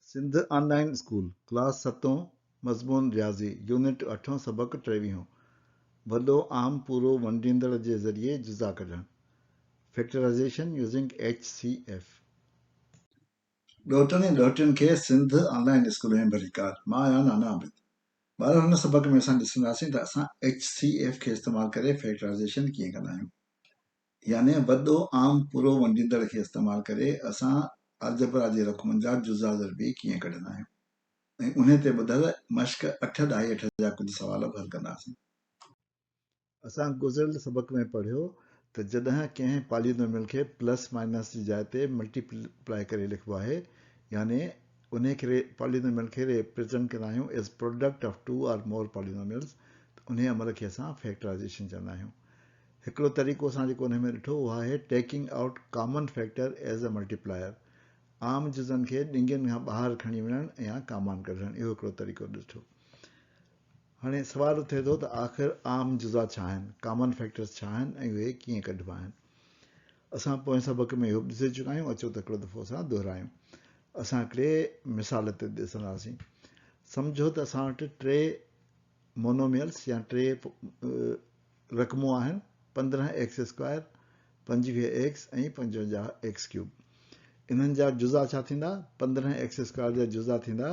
Sindh online school class 7 मज़मून रियाज़ी unit 8 सबक 23 वॾो आम पूरो वंडींदड़ जे ज़रिए जुज़ा कढणु फैक्टराइज़ेशन यूज़िंग HCF। ॾोहटनि ऐं ॾोहटियुनि खे सिंध ऑनलाइन स्कूल में भलीकार। मां आहियां नाना आबिद। ॿार हुन सबक में असां ॾिसंदासीं त असां HCF खे इस्तेमालु करे फैक्टराइज़ेशन कीअं कंदा आहियूं, यानी वॾो आम पूरो वंडींदड़ खे इस्तेमालु करे असां अलजबरा जे रक़मनि जा जुज़ा ज़रबी कीअं कढंदा आहियूं ऐं उन ते ॿुधल मश्क 8.8 जा कुझु सवाल बि हल कंदासीं। असां गुज़िरियल सबक में पढ़ियो त जॾहिं कंहिं पॉलिनोमियल खे प्लस माइनस जी जाइ ते मल्टीप्लाई करे लिखिबो आहे, यानी उन खे पॉलिनोमियल खे रिप्रेज़ेंट कंदा आहियूं एज़ प्रोडक्ट ऑफ 2 और मोर पॉलिनोमियल्स, उन अमल खे असां फैक्टराइज़ेशन चवंदा आहियूं। हिकिड़ो तरीक़ो असां जेको हुन में ॾिठो उहो आहे taking out common factor as a multiplier. आम जुज़नि खे ॾिंगनि खां ॿाहिरि खणी वञणु या कामान कढणु, इहो हिकिड़ो तरीक़ो ॾिठो। हाणे सुवालु थिए थो त आख़िर आम जुज़ा छा आहिनि, कॉमन फैक्टर्स छा आहिनि ऐं उहे कीअं कढिबा आहिनि। असां पोएं सबक में इहो ॾिसी चुका आहियूं, अचो त हिकिड़ो दफ़ो असां दोहिरायूं। असां हिकिड़े मिसाल ते ॾिसंदासीं। सम्झो त असां वटि 3 मोनोमियल्स या 3 रक़मूं आहिनि, 15x², 25x ऐं 55x³। इन्हनि जा जुज़ा छा थींदा? 15x² जा जुज़ा थींदा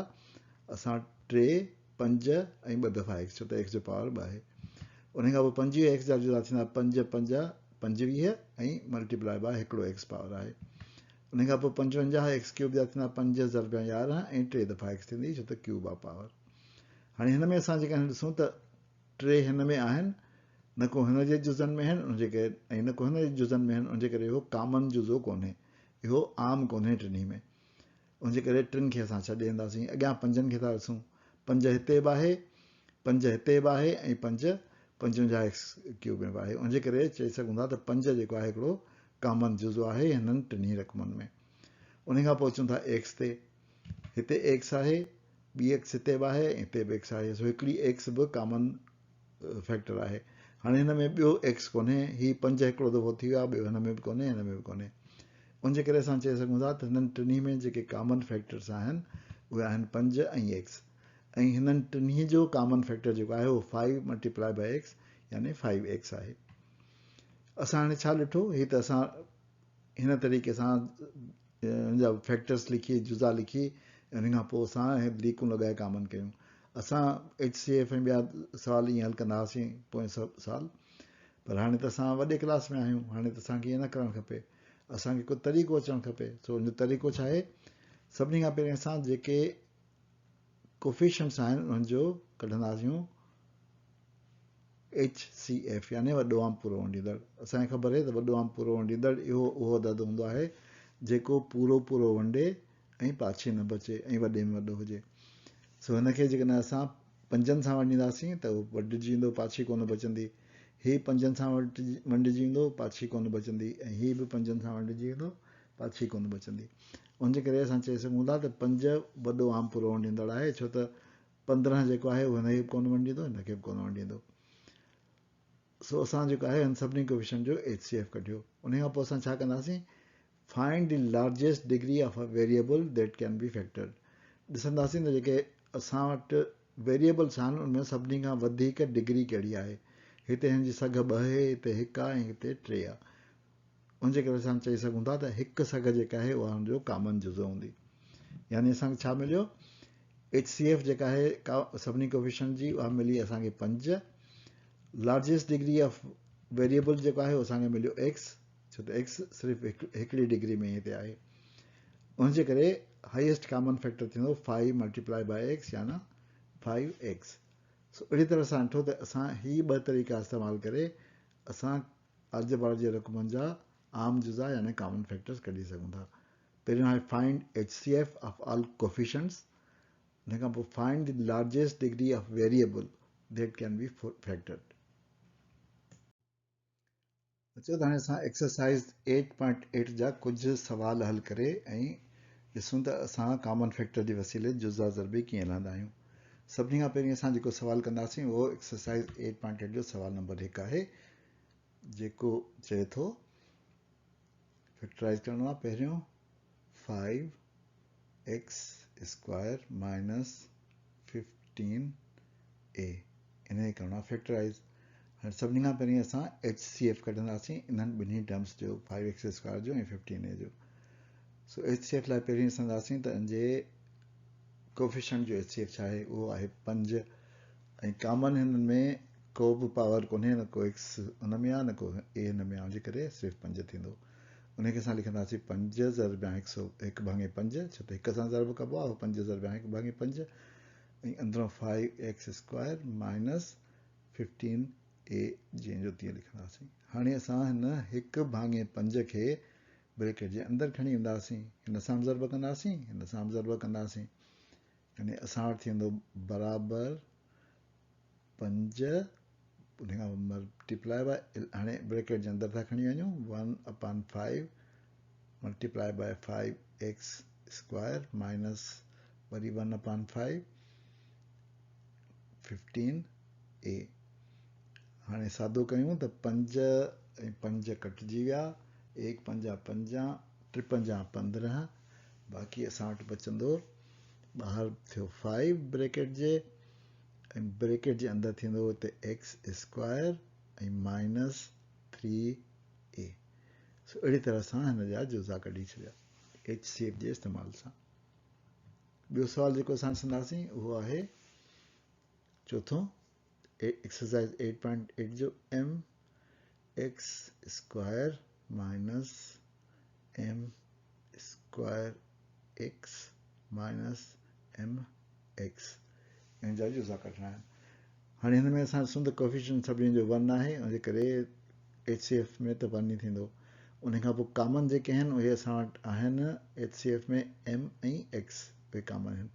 असां 3, 5 ऐं 2 दफ़ा x, छो त x जो पावर 2 आहे। उन खां पोइ 25x जा जुज़ा थींदा 5, 5, 25 ऐं मल्टीप्लाई बाय हिकिड़ो x पावर आहे। उन खां पोइ 55x³ जा थींदा 5 ज़रबा 11 ऐं 3 दफ़ा x थींदी, छो त क्यूब आहे पावर। हाणे हिन में असां जेका ॾिसूं त 3 हिन में आहिनि, न को हिन जे जुज़नि में आहिनि उनजे करे, ऐं न को हिन जे जुज़नि में आहिनि, उनजे करे इहो कॉमन जुज़ो कोन्हे, इहो आम कोन्हे टिनी में। उनजे करे 3 खे असां छॾे ईंदासीं। अॻियां 5 खे था ॾिसूं, 5 हिते बि आहे, 5 हिते बि आहे ऐं 5 55x³ में बि आहे। उनजे करे चई सघूं था त 5 जेको आहे हिकिड़ो कॉमन जुज़ो आहे हिननि टिनी रक़मनि में। उन खां पोइ अचूं था x ते। हिते x आहे, ॿी x हिते बि आहे ऐं हिते बि x आहे, सो हिकिड़ी x बि कॉमन फैक्टर आहे। हाणे हिन में ॿियो x कोन्हे, हीउ 5 हिकिड़ो दफ़ो थी वियो आहे, ॿियो हिन में बि कोन्हे, हिन में बि कोन्हे। उनजे करे असां चई सघूं था त हिननि टिनी में जेके कॉमन फैक्टर्स आहिनि उहे आहिनि 5 ऐं x, ऐं हिननि टिनी जो कॉमन फैक्टर जेको आहे उहो 5 मल्टीप्लाई बाय x यानी 5x आहे। असां हाणे छा ॾिठो, हीअ त असां हिन तरीक़े सां हिन जा फैक्टर्स लिखी, जुज़ा लिखी, उन खां पोइ असां लीकूं लॻाए कॉमन कयूं। असां HCF ऐं ॿिया सवाल ईअं हल कंदा हुआसीं पोएं साल, पर हाणे त असां वॾे क्लास में आहियूं, हाणे त असांखे ईअं न करणु खपे, असांखे को तरीक़ो अचणु खपे। सो उन तरीक़ो छा आहे, सभिनी खां पहिरीं असां जेके कोफिशिएंट्स आहिनि उन्हनि जो कढंदासीं HCF यानी वॾो आम पूरो वंडींदड़। असांखे ख़बर आहे त वॾो आम पूरो वंडींदड़ इहो उहो अदद हूंदो आहे जेको पूरो पूरो वंडे ऐं पाछे न बचे ऐं वॾे में वॾो हुजे। सो हिनखे जेकॾहिं असां 5 सां वंडींदासीं त उहो वढिजी वेंदो, पाछी कोन बचंदी। हीअ 5 सां वंडिजी वेंदो, पाछी कोन बचंदी, ऐं हीअ बि 5 सां वंडिजी वेंदो, पाछी कोन बचंदी। उनजे करे असां चई सघूं था त 5 वॾो आम पूरो वंडींदड़ आहे, छो त 15 जेको आहे उहो हिनखे बि कोन वंडींदो, हिनखे बि कोन वंडींदो। सो असां जेको आहे हिन सभिनी कोफिशिएंट जो HCF कढियो। उन खां पोइ असां छा कंदासीं, find the largest degree of a variable that can be factored. ॾिसंदासीं त जेके असां वटि वेरिएबल्स आहिनि उनमें सभिनी खां वधीक डिग्री कहिड़ी आहे। हिते हिन जी सघ 2 आहे, हिते 1 आहे ऐं हिते 3 आहे। उनजे करे असां चई सघूं था त 1 सघ जेका आहे उहा हुनजो कॉमन जुज़ो हूंदी। यानी असांखे छा मिलियो, HCF जेका आहे सभिनी कोफिशिएंट जी उहा मिली असांखे 5। लार्जेस्ट डिग्री ऑफ वेरिएबल जेको आहे उहो असांखे मिलियो x, छो त x सिर्फ़ु हिकिड़ी डिग्री में हिते आहे। उनजे करे हाईएस्ट कॉमन फैक्टर थींदो 5 मल्टीप्लाई बाय x यानी 5x। सो अहिड़ी तरह सां ॾिठो त असां ही 2 तरीक़ा इस्तेमालु करे असां अलजबरा जे रक़मनि जा आम जुज़ा यानी कॉमन फैक्टर्स कढी सघूं था। पहिरियों आहे find HCF of all coefficients, हुन खां पोइ find the largest degree of variable that can be factored. अचो त हाणे असां एक्सरसाइज़ 8.8 जा कुझु सवाल हल करे ऐं ॾिसूं त असां कॉमन फैक्टर जे वसीले जुज़ा ज़रबी कीअं लहंदा आहियूं। सभिनी खां पहिरीं असां जेको सवाल कंदासीं उहो एक्सरसाइज़ 8.8 जो सवाल नंबर 1 आहे, जेको चए थो फैक्टराइज़ करणो आहे। पहिरियों 5x स्क्वायर माइनस 15a इन करणो आहे फैक्टराइज़। हाणे सभिनी खां पहिरीं असां HCF कढंदासीं इन्हनि ॿिन्ही टर्म्स जो 5x स्क्वायर जो ऐं 15a जो। सो HCF लाइ पहिरीं ॾिसंदासीं त इन जे कोफिशिएंट जो HCF छा आहे, उहो आहे 5 ऐं कॉमन हिननि में को बि पावर कोन्हे, न को x हुन में आहे न को a हिन में आहे, जे करे सिर्फ़ु 5 थींदो। उनखे असां लिखंदासीं 5 ज़रबा 1/5, छो त 1 सां ज़रब कबो आहे, 5 ज़रबा 1/5 ऐं अंदरों 5x स्क्वायर माइनस 15a जंहिंजो तीअं लिखंदासीं। हाणे असां हिन 1/5 खे ब्रैकेट जे अंदरि खणी ईंदासीं, हिन सां ज़रब कंदासीं, हिन सां ज़रब कंदासीं, यानी असां वटि थींदो बराबरि 5 उन खां मल्टीप्लाई बाय, हाणे ब्रैकेट जे अंदरि था खणी वञूं 1/5 multiply by 5x square minus वरी 1/5 15a। हाणे सादो कयूं त 5 ऐं 5 कटिजी विया, 1 5 5 3 5 15, बाक़ी असां वटि बचंदो ॿाहिरि थियो 5 ब्रैकेट जे, ऐं ब्रैकेट जे अंदरि थींदो हिते x स्क्वायर ऐं माइनस 3a। सो अहिड़ी तरह सां हिन जा जुज़ा कढी छॾिया HCF जे इस्तेमाल सां। ॿियो सुवाल जेको असां ॾिसंदासीं उहो आहे चौथों एक्सरसाइज 8.8 जो mx square minus m square x minus mx इन जा जुज़ा कढणा आहिनि। हाणे हिन में असां ॾिसूं त कोफिशिएंट सभिनी जो 1 आहे, उनजे करे HCF में त 1 ई थींदो। उन खां पोइ कॉमन जेके आहिनि उहे असां वटि आहिनि HCF में m ऐं x, उहे कॉमन आहिनि।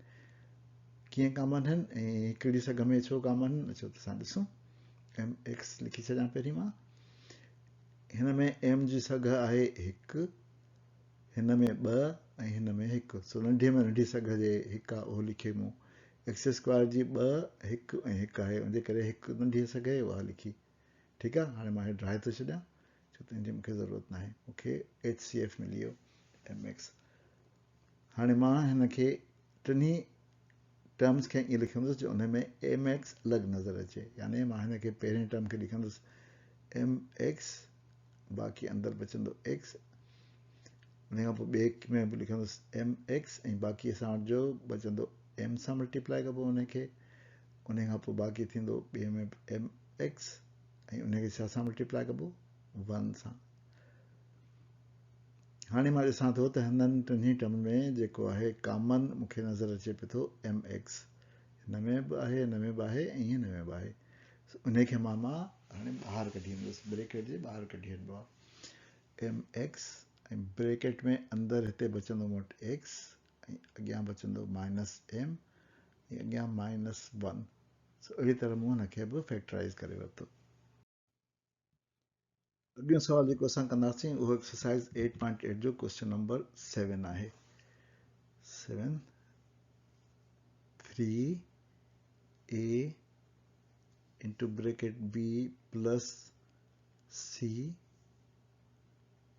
कीअं कॉमन आहिनि ऐं हिकिड़ी सघ में छो कॉमन आहिनि, अचो त असां ॾिसूं। mx लिखी छॾियां पहिरीं मां। हिन में m जी सघ आहे 1, हिन में 2 ऐं हिन में 1। सो नंढे में नंढी सघ जे 1 आहे उहो लिखी मूं। x स्क्वायर जी 2 1 ऐं 1 आहे, उनजे करे हिकु नंढी सघ आहे उहा लिखी। ठीकु आहे, हाणे मां हे ड्राए थो छॾियां छो त हिनजी मूंखे ज़रूरत न आहे, मूंखे HCF मिली वियो mx। हाणे मां हिन खे टिनी टर्म्स खे ईअं लिखंदुसि जो उन में mx अलॻि नज़र अचे, यानी मां हिन खे पहिरें टर्म खे लिखंदुसि mx, बाक़ी अंदरि बचंदो x, उन खां पोइ ॿिए में बि लिखंदुसि mx ऐं बाक़ी असां वटि जो बचंदो m सां मल्टीप्लाई कबो उनखे, उन खां पोइ बाक़ी थींदो ॿिए में mx ऐं उनखे छा सां मल्टीप्लाई कबो 1 सां। हाणे मां ॾिसां थो त हिननि टिनी टर्म में जेको आहे कॉमन मूंखे नज़र अचे पियो थो mx, हिन में बि आहे, हिन में बि आहे ऐं हिन में बि आहे। उनखे मां हाणे ॿाहिरि कढी ईंदुसि, ब्रैकेट जे ॿाहिरि कढी वञिबो आहे mx ऐं ब्रैकेट में अंदरि हिते बचंदो मूं वटि x ऐं अॻियां बचंदो माइनस m ऐं अॻियां माइनस 1। सो अहिड़ी तरह मूं हिनखे बि फैक्टराइज़ करे वरितो। अॻियो सुवाल जेको असां कंदासीं उहो एक्सरसाइज 8.8 जो क्वेश्चन नंबर 7 आहे। 7 3a into bracket b plus c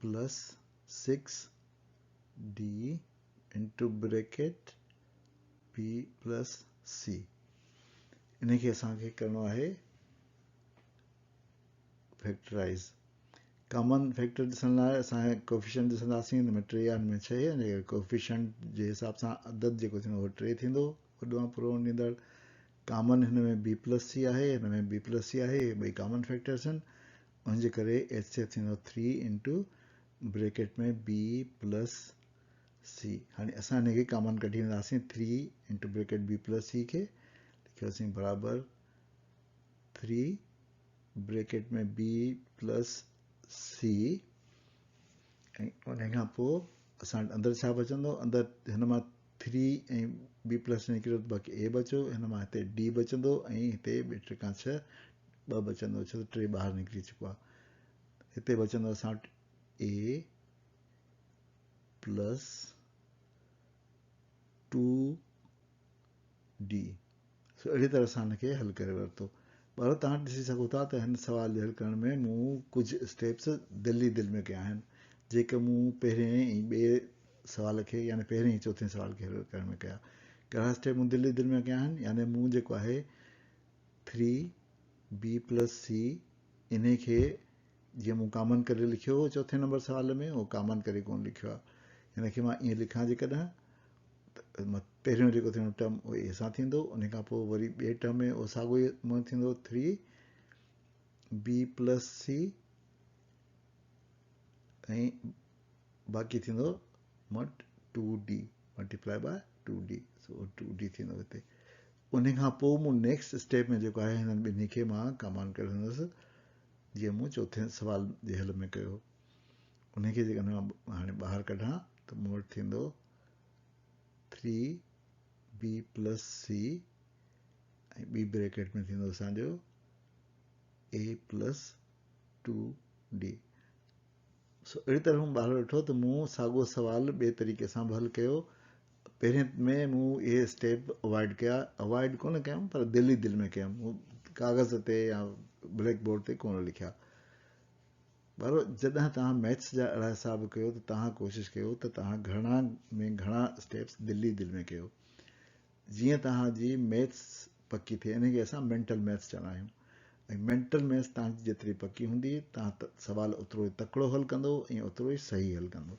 plus 6d into bracket b plus c, इनखे असांखे करिणो आहे फैक्टराइज़। कॉमन फैक्टर ॾिसण लाइ असांखे कोफिशिएंट ॾिसंदासीं, हिन में 3 आहे, हिन में 6 आहे, हिन कोफिशिएंट जे हिसाब सां अदद जेको थींदो उहो 3 थींदो, वॾो ऐं पूरो ईंदड़। कॉमन हिन में b प्लस c आहे, हिन में b प्लस c आहे, ॿई कॉमन फैक्टर्स आहिनि, उनजे करे HCF थींदो 3 इंटू ब्रैकेट में b प्लस c। हाणे असां हिनखे कॉमन कढी वेंदासीं, 3 into bracket b plus c खे लिखियोसीं बराबरि 3 ब्रैकेट में b प्लस c ऐं उन खां पोइ असां अंदरि छा बचंदो, अंदरि हिन मां 3 ऐं b प्लस निकिरियो त बाक़ी a बचो, हिन मां हिते d बचंदो ऐं हिते 2 खां 6 2 बचंदो, छो त 3 ॿाहिरि निकिरी चुको आहे। हिते बचंदो असां वटि a प्लस 2d। सो अहिड़ी तरह सां हिनखे हल करे वरितो। पर तव्हां ॾिसी सघो था त हिन सवाल जे हल करण में मूं कुझु स्टेप्स दिल में कया आहिनि, जेके मूं पहिरें ऐं ॿिए सवाल खे यानी पहिरीं चौथे सवाल खे हल करण में कया कहिड़ा स्टेप मूं दिल में कया आहिनि यानी मूं जेको आहे 3b+c इन खे जीअं मूं कॉमन करे लिखियो हो चौथे नंबर सवाल में उहो कॉमन करे कोन लिखियो आहे हिन खे मां ईअं लिखां जेकॾहिं पहिरियों जेको थींदो टर्म उहो ए सां थींदो उन खां पोइ वरी ॿिए टर्म में उहो साॻियो ई थींदो 3b+c ऐं बाक़ी थींदो 2d multiply by 2d so 2d थींदो हिते उन खां पोइ मूं नेक्स्ट स्टेप में जेको आहे हिननि ॿिन्ही खे मां कॉमन करे छॾींदुसि जीअं मूं चौथे सवाल जे हल में कयो उनखे जेकॾहिं मां हाणे ॿाहिरि कढां त मूं वटि थींदो 3b+c ऐं ॿी ब्रैकेट में थींदो असांजो a+2d सो अहिड़ी तरह मूं ॿाहिरि ॾिठो त मूं साॻियो सवाल ॿिए तरीक़े सां बि हल कयो पहिरें में मूं इहे स्टेप अवॉइड कया अवॉइड कोन कयमि पर दिलि ई दिलि में कयमि मूं कागज़ ते या ब्लैक बोर्ड ते कोन लिखिया बराबरि जॾहिं तव्हां मैथ्स जा अहिड़ा हिसाब कयो त तव्हां कोशिशि कयो त तव्हां घणा स्टेप्स दिलि ई दिलि में कयो जीअं तव्हांजी मैथ्स पकी थिए इन खे असां मेंटल मैथ्स चवंदा आहियूं ऐं मेंटल मैथ्स तव्हांजी जेतिरी पकी हूंदी तव्हां सवाल ओतिरो ई तकिड़ो हल कंदो ऐं ओतिरो ई सही हल कंदो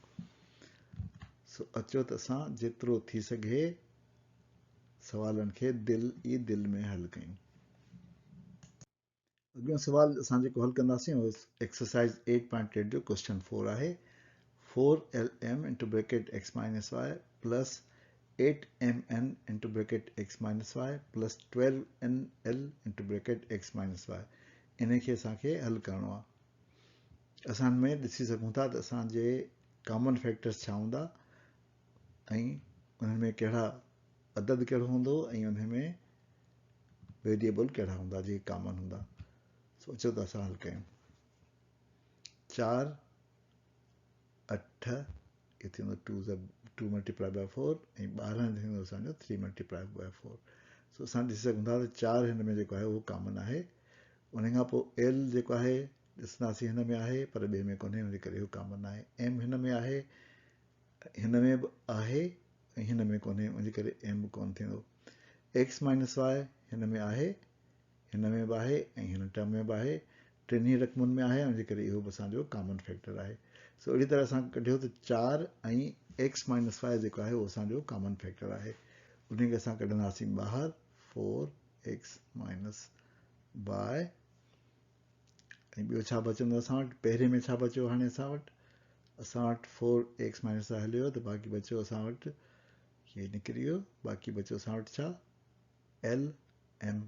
सो अचो त असां जेतिरो थी सघे सवालनि खे दिलि ई दिलि में हल कयूं अॻियां सवाल असां जेको हल कंदासीं उहो एक्सरसाइज़ 8.8 जो क्वेश्चन 4 आहे 4lm into bracket x minus y plus 8mn into bracket x minus y plus 12nl into bracket x minus y इन खे असांखे हल करिणो आहे असां में ॾिसी सघूं था त असांजे कॉमन फैक्टर्स छा हूंदा ऐं उन्हनि में कहिड़ा अदद कहिड़ो हूंदो ऐं उन में वेरिएबल कहिड़ा हूंदा जेके कॉमन हूंदा सोचो त असां हल कयूं 4 8 इहो थींदो 2 मल्टीप्लाई बाय 4 ऐं 12 थींदो असांजो 3 मल्टीप्लाई बाय 4 सो असां ॾिसी सघूं था त 4 हिन में जेको आहे उहो कॉमन आहे उन खां पोइ एल जेको आहे ॾिसंदासीं हिन में आहे पर ॿिए में कोन्हे हुन करे इहो कॉमन आहे एम हिन में आहे हिन में बि आहे ऐं हिन में कोन्हे उन करे एम कोन थींदो एक्स माइनस वाई हिन में आहे हिन में बि आहे ऐं हिन टर्म में बि आहे टिनी रक़मुनि में आहे उनजे करे इहो बि असांजो कॉमन फैक्टर आहे सो अहिड़ी तरह असां कढियो त 4 ऐं एक्स माइनस वाई जेको आहे उहो असांजो कॉमन फैक्टर आहे उनखे असां कढंदासीं ॿाहिरि 4x माइनस वाई ऐं ॿियो छा बचंदो असां वटि पहिरें में छा बचियो हाणे असां वटि 4x माइनस वाई हलियो त बाक़ी बचियो असां वटि हीअ निकिरी वियो बाक़ी बचियो असां वटि छा LM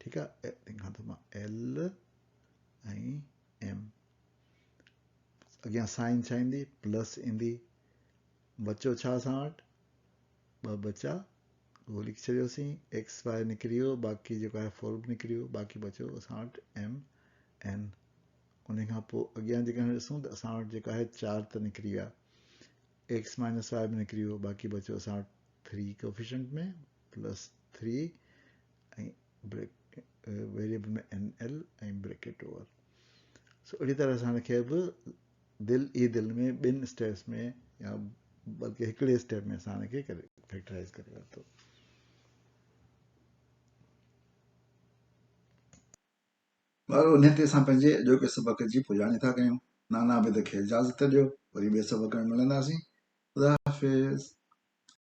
ठीकु आहे तंहिंखां त मां L ऐं M अॻियां साइन छा ईंदी प्लस ईंदी बचियो छा असां वटि ॿ बचा उहो लिखी छॾियोसीं एक्स वाई निकिरी वियो बाक़ी जेको आहे 4 बि निकिरी वियो बाक़ी बचियो असां वटि MN उन खां पोइ अॻियां जेकॾहिं ॾिसूं त असां वटि जेको आहे 4 त निकिरी विया एक्स माइनस वाई बि निकिरी वियो बाक़ी बचियो असां वटि 3 कोफिशेंट में प्लस 3 ऐं वेरिएबल में NL ऐं ब्रैकेट ओवर सो अहिड़ी तरह असां हिनखे बि दिलि ई दिलि में ॿिनि स्टेप्स में या बल्कि हिकिड़े स्टेप में असां हिनखे करे फैक्टराइज़ करे वरितो ॿारो उन ते असां पंहिंजे अॼोके सबक़ जी पुॼाणी था कयूं नाना आबिद खे इजाज़त ॾियो वरी ॿिए सबक़ में मिलंदासीं ख़ुदा हाफ़िज़